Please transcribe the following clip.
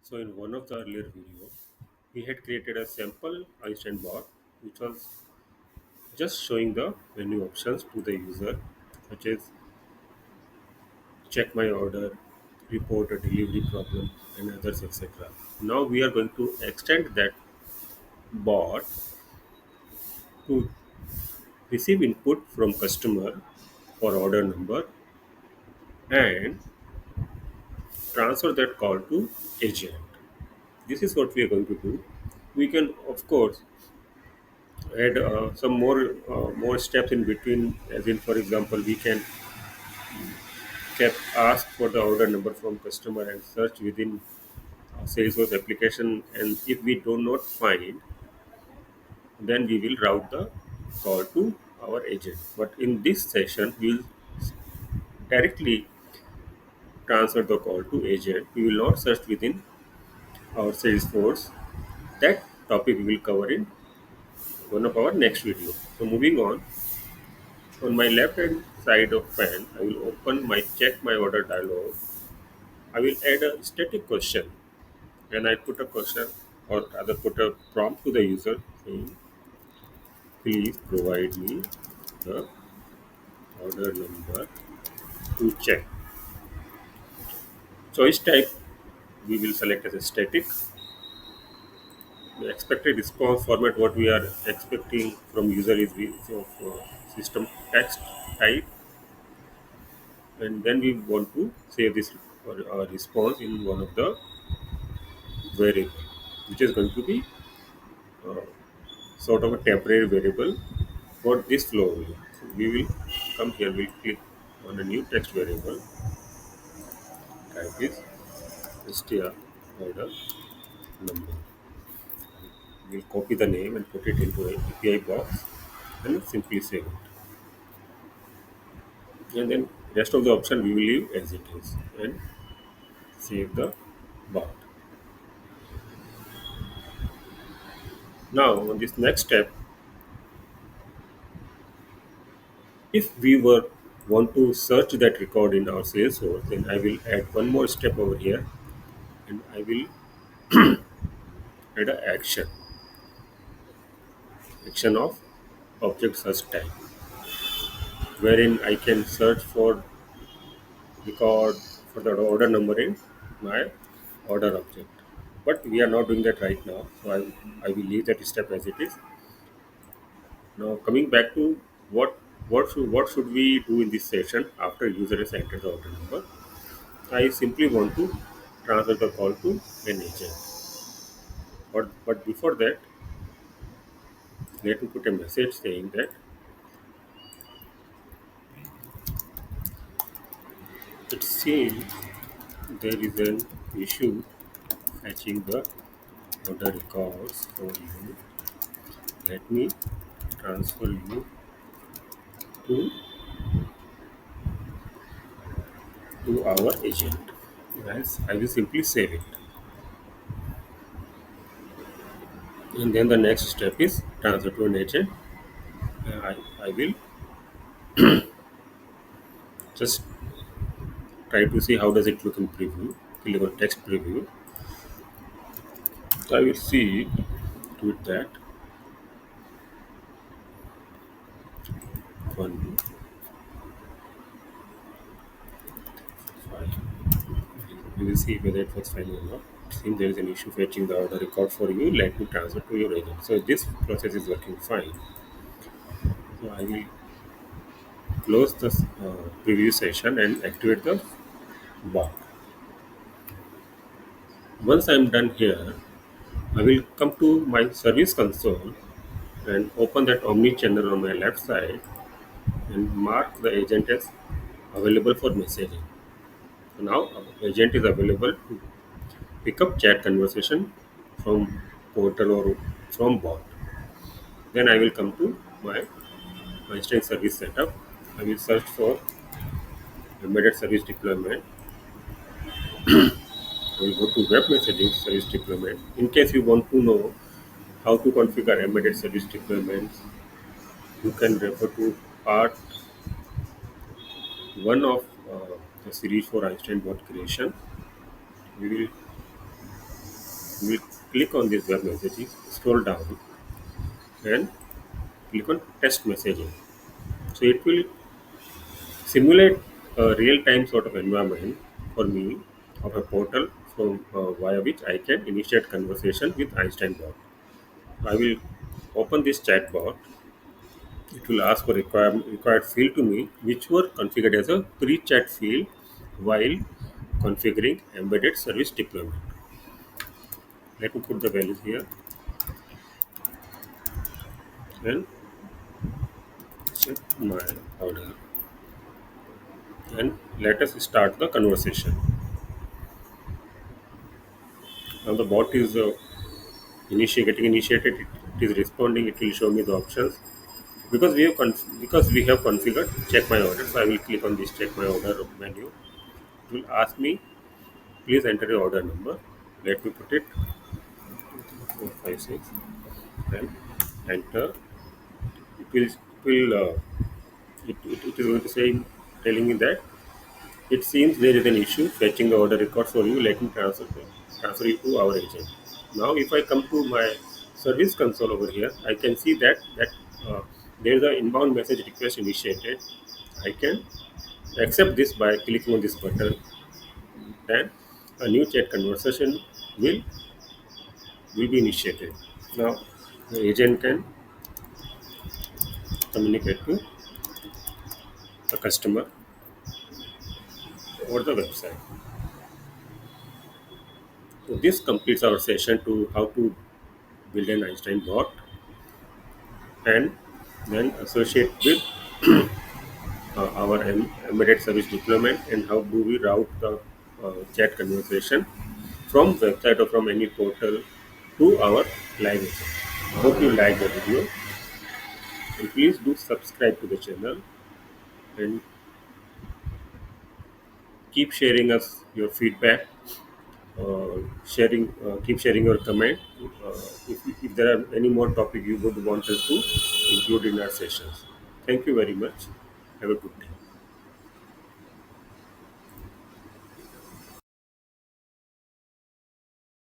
So in one of the earlier video, we had created a simple Einstein bot which was just showing the menu options to the user, such as check my order, report a delivery problem, and others, etc. Now we are going to extend that bot to receive input from customer for order number and transfer that call to agent. This is what we are going to do. We can, of course, add some more steps in between, as in, for example, we can kept ask for the order number from customer and search within Salesforce application, and if we do not find, then we will route the call to our agent. But in this session, we will directly transfer the call to agent. We will not search within our Salesforce. That topic we will cover in one of our next video. So moving on my left hand side of pan, I will open my check my order dialog. I will add a static question, and I put a question, or rather put a prompt to the user saying, please provide me the order number to check. Choice type we will select as a static. The expected response format what we are expecting from user is system text type, and then we want to save this response in one of the variable, which is going to be uh, sort of a temporary variable for this flow only. So we will come here, we'll click on a new text variable, type is str order number. We'll copy the name and put it into a API box and simply save it. And then rest of the option we will leave as it is and save the bot. Now on this next step, if we were want to search that record in our Salesforce, then I will add one more step over here, and I will add an action of object search type, wherein I can search for record for the order number in my order object. But we are not doing that right now, so I will leave that step as it is. Now coming back to what should we do in this session after user has entered the order number? I simply want to transfer the call to an agent. But before that, let me put a message saying that it seems there is an issue fetching the order records for you. Let me transfer you to our agent. Yes, I will simply save it. And then the next step is transfer to an agent. I will just try to see how does it look in preview. Click on text preview. So I will see to it that one file. We will see whether it was fine or not. It seems there is an issue fetching the order record for you. Let me transfer to your agent. So this process is working fine. So I will close the preview session and activate the bot. Once I am done here, I will come to my service console and open that omni channel on my left side and mark the agent as available for messaging. So now our agent is available to pick up chat conversation from portal or from bot. Then I will come to my Einstein service setup. I will search for embedded service deployment. I will go to web messaging service deployment. In case you want to know how to configure embedded service deployments, you can refer to part one of the series for Einstein bot creation. We will We will click on this web messaging, scroll down, and click on test messaging. So it will simulate a real-time sort of environment for me of a portal from via which I can initiate conversation with Einstein Bot. I will open this chat bot. It will ask for required field to me, which were configured as a pre-chat field while configuring embedded service deployment. Let me put the values here and set my order. And let us start the conversation. Now the bot is getting initiated. It is responding. It will show me the options because we have configured check my order. So I will click on this check my order menu. It will ask me, please enter your order number. Let me put it 456 and enter. It is going to say, telling me that it seems there is an issue fetching the order records for you. Let me transfer it to our agent. Now, if I come to my service console over here, I can see that uh, there is an inbound message request initiated. I can accept this by clicking on this button, and a new chat conversation will will be initiated. Now, the agent can communicate to the customer over the website. So this completes our session to how to build an Einstein bot and then associate with our embedded service deployment, and how do we route the chat conversation from website or from any portal to our live agent. Hope you like the video, and please do subscribe to the channel and keep sharing us your feedback. Keep sharing your comment. If there are any more topic you would want us to include in our sessions. Thank you very much. Have a good day.